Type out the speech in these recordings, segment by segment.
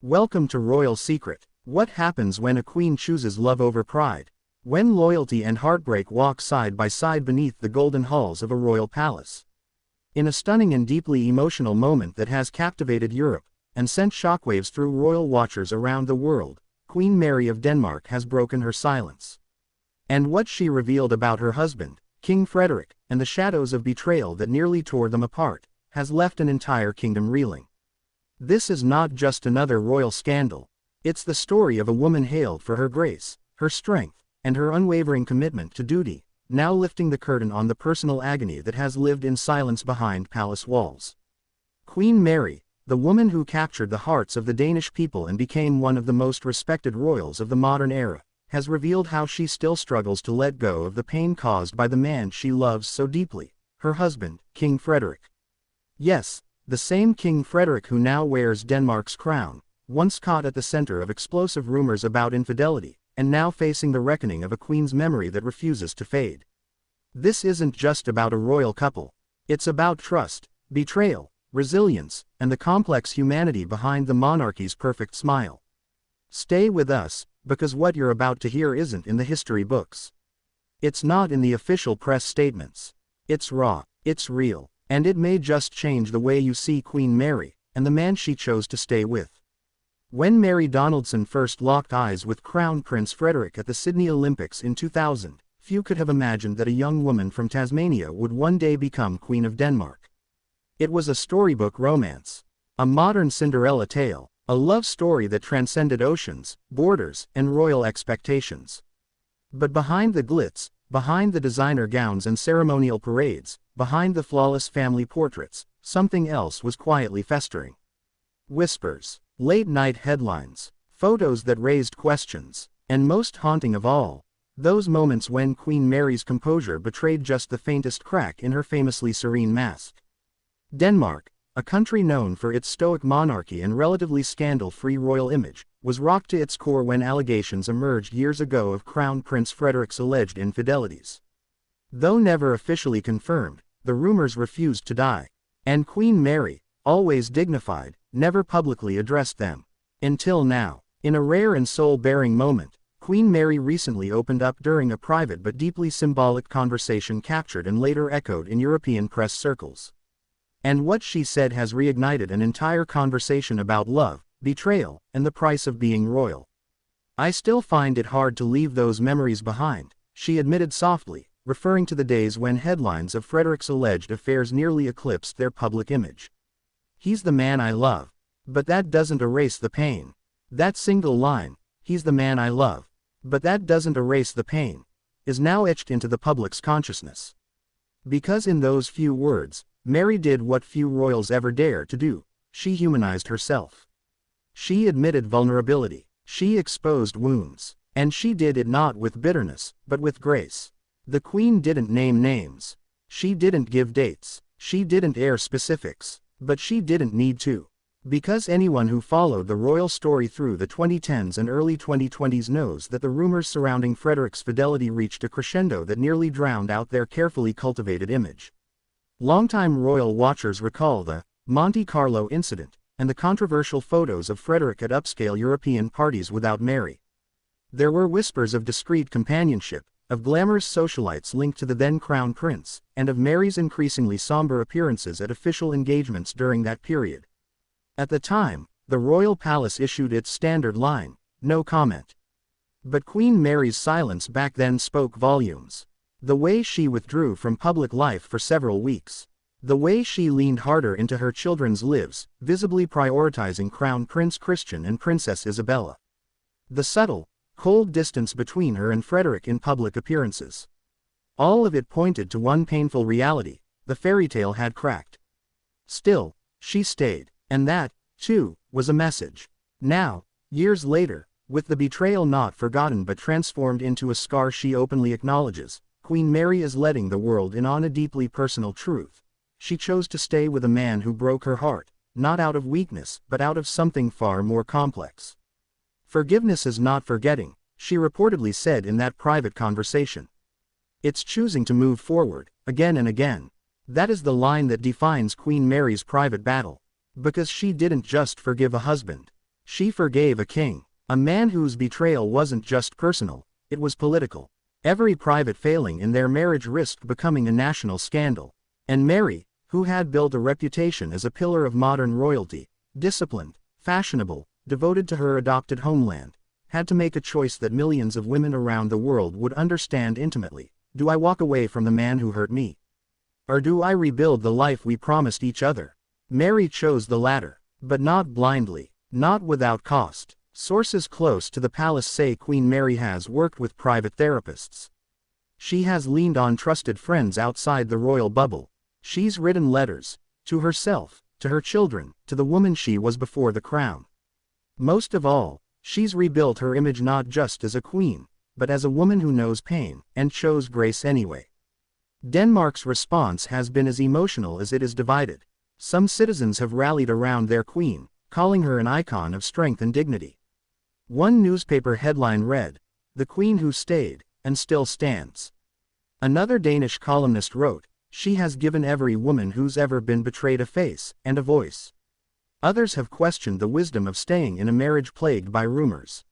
Welcome to Royal Secret. What happens when a queen chooses love over pride? When loyalty and heartbreak walk side by side beneath the golden halls of a royal palace. In a stunning and deeply emotional moment that has captivated Europe, and sent shockwaves through royal watchers around the world, Queen Mary of Denmark has broken her silence. And what she revealed about her husband, King Frederik, and the shadows of betrayal that nearly tore them apart, has left an entire kingdom reeling. This is not just another royal scandal. It's the story of a woman hailed for her grace, her strength, and her unwavering commitment to duty, now lifting the curtain on the personal agony that has lived in silence behind palace walls. Queen Mary, the woman who captured the hearts of the Danish people and became one of the most respected royals of the modern era, has revealed how she still struggles to let go of the pain caused by the man she loves so deeply, her husband, King Frederik. Yes, the same King Frederik who now wears Denmark's crown, once caught at the center of explosive rumors about infidelity, and now facing the reckoning of a queen's memory that refuses to fade. This isn't just about a royal couple. It's about trust, betrayal, resilience, and the complex humanity behind the monarchy's perfect smile. Stay with us, because what you're about to hear isn't in the history books. It's not in the official press statements. It's raw, it's real, and it may just change the way you see Queen Mary, and the man she chose to stay with. When Mary Donaldson first locked eyes with Crown Prince Frederik at the Sydney Olympics in 2000, few could have imagined that a young woman from Tasmania would one day become Queen of Denmark. It was a storybook romance. A modern Cinderella tale, a love story that transcended oceans, borders, and royal expectations. But behind the glitz, behind the designer gowns and ceremonial parades, behind the flawless family portraits, something else was quietly festering. Whispers, late-night headlines, photos that raised questions, and most haunting of all, those moments when Queen Mary's composure betrayed just the faintest crack in her famously serene mask. Denmark, a country known for its stoic monarchy and relatively scandal-free royal image, was rocked to its core when allegations emerged years ago of Crown Prince Frederik's alleged infidelities. Though never officially confirmed, the rumors refused to die, and Queen Mary, always dignified, never publicly addressed them. Until now, in a rare and soul-bearing moment, Queen Mary recently opened up during a private but deeply symbolic conversation captured and later echoed in European press circles. And what she said has reignited an entire conversation about love, betrayal, and the price of being royal. "I still find it hard to leave those memories behind," she admitted softly, referring to the days when headlines of Frederik's alleged affairs nearly eclipsed their public image. "He's the man I love. But that doesn't erase the pain." That single line, "He's the man I love, but that doesn't erase the pain," is now etched into the public's consciousness. Because in those few words, Mary did what few royals ever dare to do: she humanized herself. She admitted vulnerability, she exposed wounds, and she did it not with bitterness, but with grace. The Queen didn't name names. She didn't give dates. She didn't air specifics. But she didn't need to. Because anyone who followed the royal story through the 2010s and early 2020s knows that the rumors surrounding Frederik's fidelity reached a crescendo that nearly drowned out their carefully cultivated image. Longtime royal watchers recall the Monte Carlo incident, and the controversial photos of Frederik at upscale European parties without Mary. There were whispers of discreet companionship, of glamorous socialites linked to the then Crown Prince, and of Mary's increasingly somber appearances at official engagements during that period. At the time, the royal palace issued its standard line, "No comment." But Queen Mary's silence back then spoke volumes. The way she withdrew from public life for several weeks. The way she leaned harder into her children's lives, visibly prioritizing Crown Prince Christian and Princess Isabella. The subtle, cold distance between her and Frederik in public appearances. All of it pointed to one painful reality: the fairy tale had cracked. Still, she stayed, and that, too, was a message. Now, years later, with the betrayal not forgotten but transformed into a scar she openly acknowledges, Queen Mary is letting the world in on a deeply personal truth. She chose to stay with a man who broke her heart, not out of weakness but out of something far more complex. "Forgiveness is not forgetting," she reportedly said in that private conversation. "It's choosing to move forward, again and again." That is the line that defines Queen Mary's private battle. Because she didn't just forgive a husband. She forgave a king, a man whose betrayal wasn't just personal, it was political. Every private failing in their marriage risked becoming a national scandal. And Mary, who had built a reputation as a pillar of modern royalty, disciplined, fashionable, devoted to her adopted homeland, had to make a choice that millions of women around the world would understand intimately. Do I walk away from the man who hurt me? Or do I rebuild the life we promised each other? Mary chose the latter, but not blindly, not without cost. Sources close to the palace say Queen Mary has worked with private therapists. She has leaned on trusted friends outside the royal bubble. She's written letters, to herself, to her children, to the woman she was before the crown. Most of all, she's rebuilt her image not just as a queen, but as a woman who knows pain, and chose grace anyway. Denmark's response has been as emotional as it is divided. Some citizens have rallied around their queen, calling her an icon of strength and dignity. One newspaper headline read, "The Queen Who Stayed, and Still Stands." Another Danish columnist wrote, "She has given every woman who's ever been betrayed a face, and a voice." Others have questioned the wisdom of staying in a marriage plagued by rumors.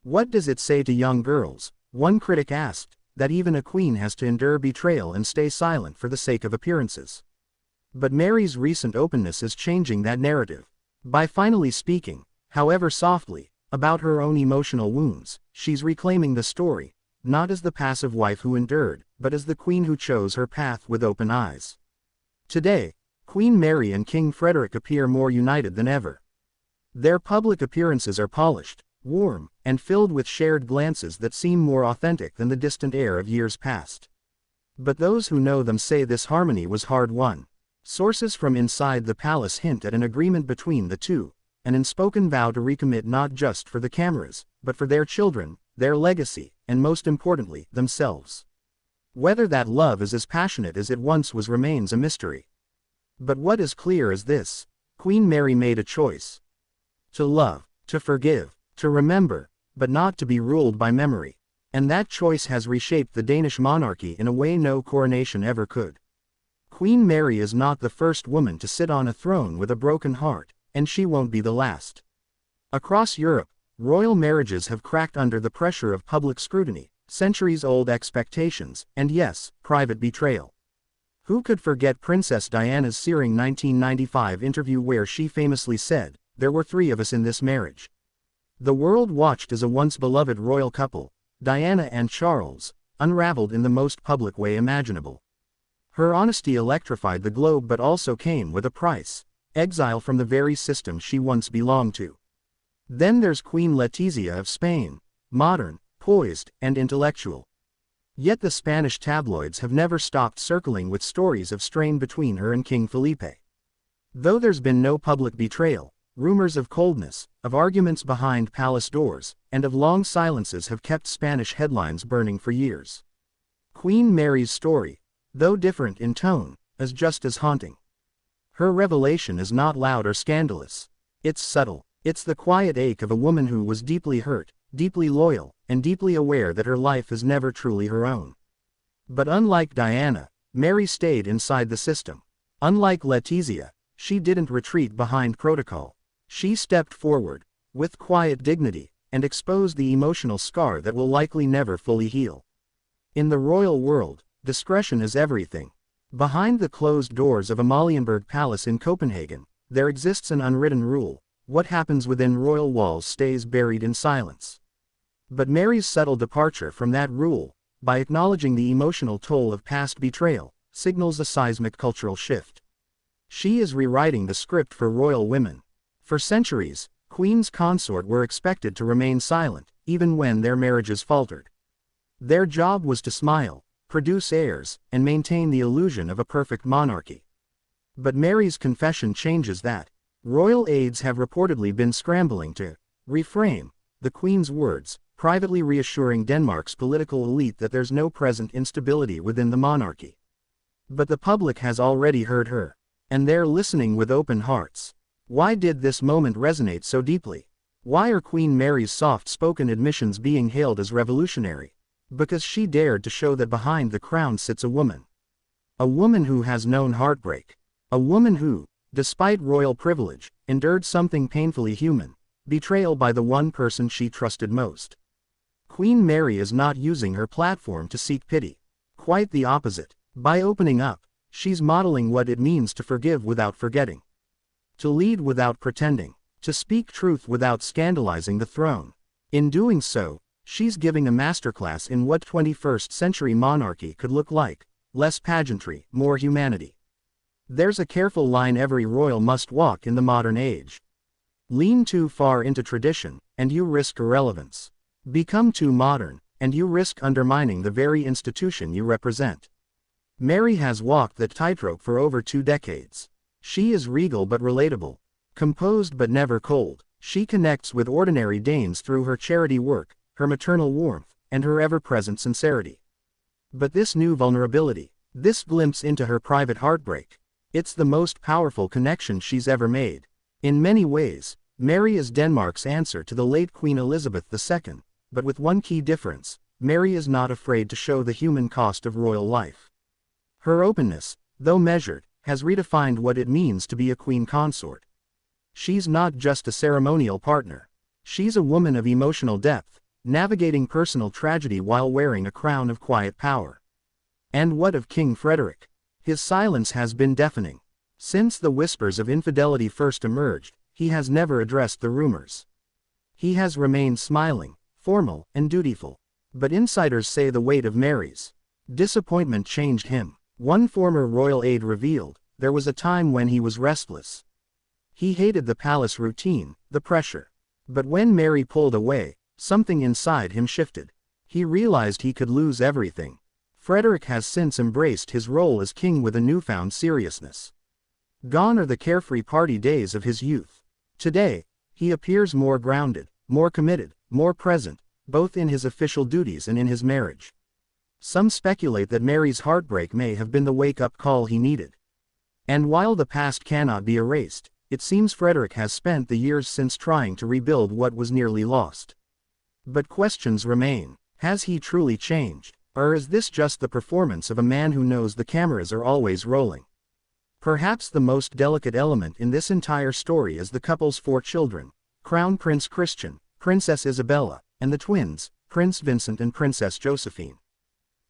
What does it say to young girls, one critic asked, that even a queen has to endure betrayal and stay silent for the sake of appearances? But Mary's recent openness is changing that narrative. By finally speaking, however softly, about her own emotional wounds, she's reclaiming the story, not as the passive wife who endured, but as the queen who chose her path with open eyes. Today, Queen Mary and King Frederik appear more united than ever. Their public appearances are polished, warm, and filled with shared glances that seem more authentic than the distant air of years past. But those who know them say this harmony was hard-won. Sources from inside the palace hint at an agreement between the two, an unspoken vow to recommit not just for the cameras, but for their children, their legacy, and most importantly, themselves. Whether that love is as passionate as it once was remains a mystery. But what is clear is this: Queen Mary made a choice. To love, to forgive, to remember, but not to be ruled by memory. And that choice has reshaped the Danish monarchy in a way no coronation ever could. Queen Mary is not the first woman to sit on a throne with a broken heart, and she won't be the last. Across Europe, royal marriages have cracked under the pressure of public scrutiny, centuries-old expectations, and yes, private betrayal. Who could forget Princess Diana's searing 1995 interview where she famously said, "There were three of us in this marriage." The world watched as a once-beloved royal couple, Diana and Charles, unraveled in the most public way imaginable. Her honesty electrified the globe but also came with a price: exile from the very system she once belonged to. Then there's Queen Letizia of Spain, modern, poised, and intellectual. Yet the Spanish tabloids have never stopped circling with stories of strain between her and King Felipe. Though there's been no public betrayal, rumors of coldness, of arguments behind palace doors, and of long silences have kept Spanish headlines burning for years. Queen Mary's story, though different in tone, is just as haunting. Her revelation is not loud or scandalous. It's subtle. It's the quiet ache of a woman who was deeply hurt, deeply loyal, and deeply aware that her life is never truly her own. But unlike Diana, Mary stayed inside the system. Unlike Letizia, she didn't retreat behind protocol. She stepped forward, with quiet dignity, and exposed the emotional scar that will likely never fully heal. In the royal world, discretion is everything. Behind the closed doors of Amalienborg Palace in Copenhagen, there exists an unwritten rule: what happens within royal walls stays buried in silence. But Mary's subtle departure from that rule, by acknowledging the emotional toll of past betrayal, signals a seismic cultural shift. She is rewriting the script for royal women. For centuries, queens consort were expected to remain silent, even when their marriages faltered. Their job was to smile, produce heirs, and maintain the illusion of a perfect monarchy. But Mary's confession changes that. Royal aides have reportedly been scrambling to reframe the Queen's words, privately reassuring Denmark's political elite that there's no present instability within the monarchy. But the public has already heard her, and they're listening with open hearts. Why did this moment resonate so deeply? Why are Queen Mary's soft-spoken admissions being hailed as revolutionary? Because she dared to show that behind the crown sits a woman. A woman who has known heartbreak. A woman who, despite royal privilege, endured something painfully human: betrayal by the one person she trusted most. Queen Mary is not using her platform to seek pity. Quite the opposite. By opening up, she's modeling what it means to forgive without forgetting. To lead without pretending. To speak truth without scandalizing the throne. In doing so, she's giving a masterclass in what 21st century monarchy could look like: less pageantry, more humanity. There's a careful line every royal must walk in the modern age. Lean too far into tradition, and you risk irrelevance. Become too modern, and you risk undermining the very institution you represent. Mary has walked that tightrope for over 2 decades. She is regal but relatable. Composed but never cold. She connects with ordinary Danes through her charity work, her maternal warmth, and her ever-present sincerity. But this new vulnerability, this glimpse into her private heartbreak, it's the most powerful connection she's ever made. In many ways, Mary is Denmark's answer to the late Queen Elizabeth II, but with one key difference: Mary is not afraid to show the human cost of royal life. Her openness, though measured, has redefined what it means to be a queen consort. She's not just a ceremonial partner. She's a woman of emotional depth, navigating personal tragedy while wearing a crown of quiet power. And what of King Frederik? His silence has been deafening. Since the whispers of infidelity first emerged, he has never addressed the rumors. He has remained smiling, formal, and dutiful. But insiders say the weight of Mary's disappointment changed him. One former royal aide revealed, there was a time when he was restless. He hated the palace routine, the pressure. But when Mary pulled away, something inside him shifted. He realized he could lose everything. Frederik has since embraced his role as king with a newfound seriousness. Gone are the carefree party days of his youth. Today, he appears more grounded, more committed, more present, both in his official duties and in his marriage. Some speculate that Mary's heartbreak may have been the wake-up call he needed. And while the past cannot be erased, it seems Frederik has spent the years since trying to rebuild what was nearly lost. But questions remain. Has he truly changed? Or is this just the performance of a man who knows the cameras are always rolling? Perhaps the most delicate element in this entire story is the couple's 4 children: Crown Prince Christian, Princess Isabella, and the twins, Prince Vincent and Princess Josephine.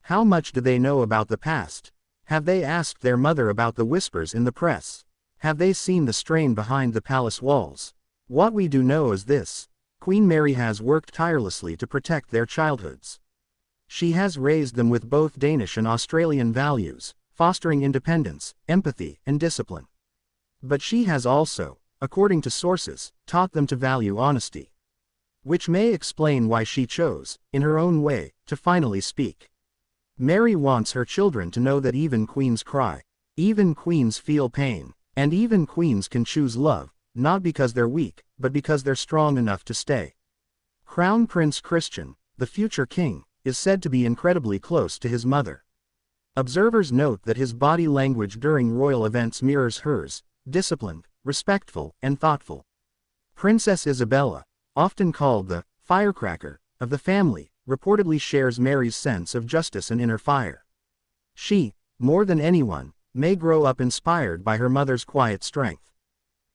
How much do they know about the past? Have they asked their mother about the whispers in the press? Have they seen the strain behind the palace walls? What we do know is this: Queen Mary has worked tirelessly to protect their childhoods. She has raised them with both Danish and Australian values, fostering independence, empathy, and discipline. But she has also, according to sources, taught them to value honesty. Which may explain why she chose, in her own way, to finally speak. Mary wants her children to know that even queens cry, even queens feel pain, and even queens can choose love, not because they're weak, but because they're strong enough to stay. Crown Prince Christian, the future king, is said to be incredibly close to his mother. Observers note that his body language during royal events mirrors hers: disciplined, respectful, and thoughtful. Princess Isabella, often called the firecracker of the family, reportedly shares Mary's sense of justice and inner fire. She, more than anyone, may grow up inspired by her mother's quiet strength.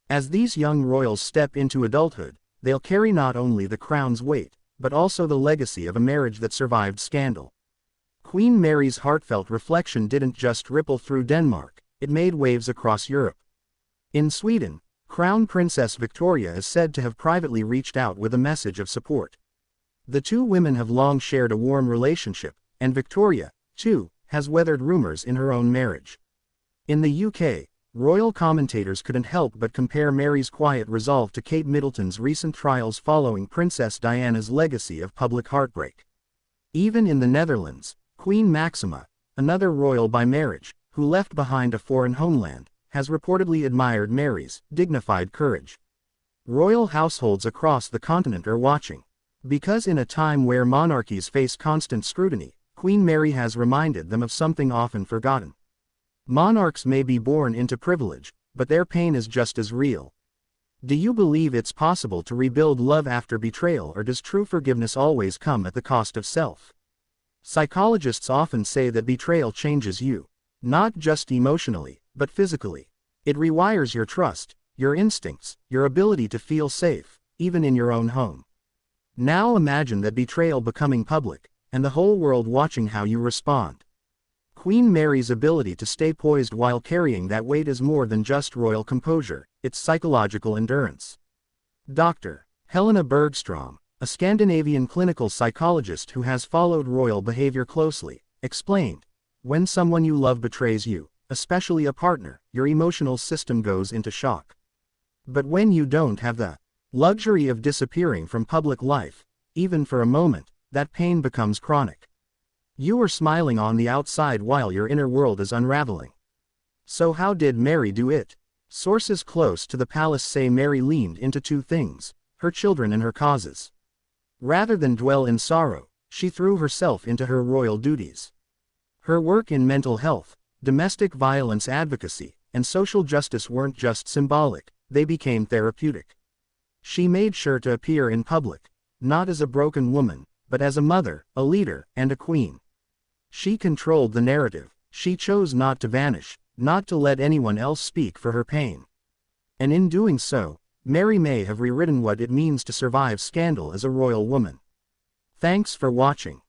As these young royals step into adulthood, they'll carry not only the crown's weight, but also the legacy of a marriage that survived scandal. Queen Mary's heartfelt reflection didn't just ripple through Denmark, it made waves across Europe. In Sweden, Crown Princess Victoria is said to have privately reached out with a message of support. The two women have long shared a warm relationship, and Victoria, too, has weathered rumors in her own marriage. In the UK, royal commentators couldn't help but compare Mary's quiet resolve to Kate Middleton's recent trials following Princess Diana's legacy of public heartbreak. Even in the Netherlands, Queen Maxima, another royal by marriage, who left behind a foreign homeland, has reportedly admired Mary's dignified courage. Royal households across the continent are watching. Because in a time where monarchies face constant scrutiny, Queen Mary has reminded them of something often forgotten. Monarchs may be born into privilege, but their pain is just as real. Do you believe it's possible to rebuild love after betrayal, or does true forgiveness always come at the cost of self? Psychologists often say that betrayal changes you. Not just emotionally, but physically. It rewires your trust, your instincts, your ability to feel safe, even in your own home. Now imagine that betrayal becoming public, and the whole world watching how you respond. Queen Mary's ability to stay poised while carrying that weight is more than just royal composure, it's psychological endurance. Dr. Helena Bergstrom, a Scandinavian clinical psychologist who has followed royal behavior closely, explained, "When someone you love betrays you, especially a partner, your emotional system goes into shock. But when you don't have the luxury of disappearing from public life, even for a moment, that pain becomes chronic. You are smiling on the outside while your inner world is unraveling." So how did Mary do it? Sources close to the palace say Mary leaned into two things: her children and her causes. Rather than dwell in sorrow, she threw herself into her royal duties. Her work in mental health, domestic violence advocacy, and social justice weren't just symbolic, they became therapeutic. She made sure to appear in public, not as a broken woman, but as a mother, a leader, and a queen. She controlled the narrative. She chose not to vanish, not to let anyone else speak for her pain. And in doing so, Mary may have rewritten what it means to survive scandal as a royal woman. Thanks for watching.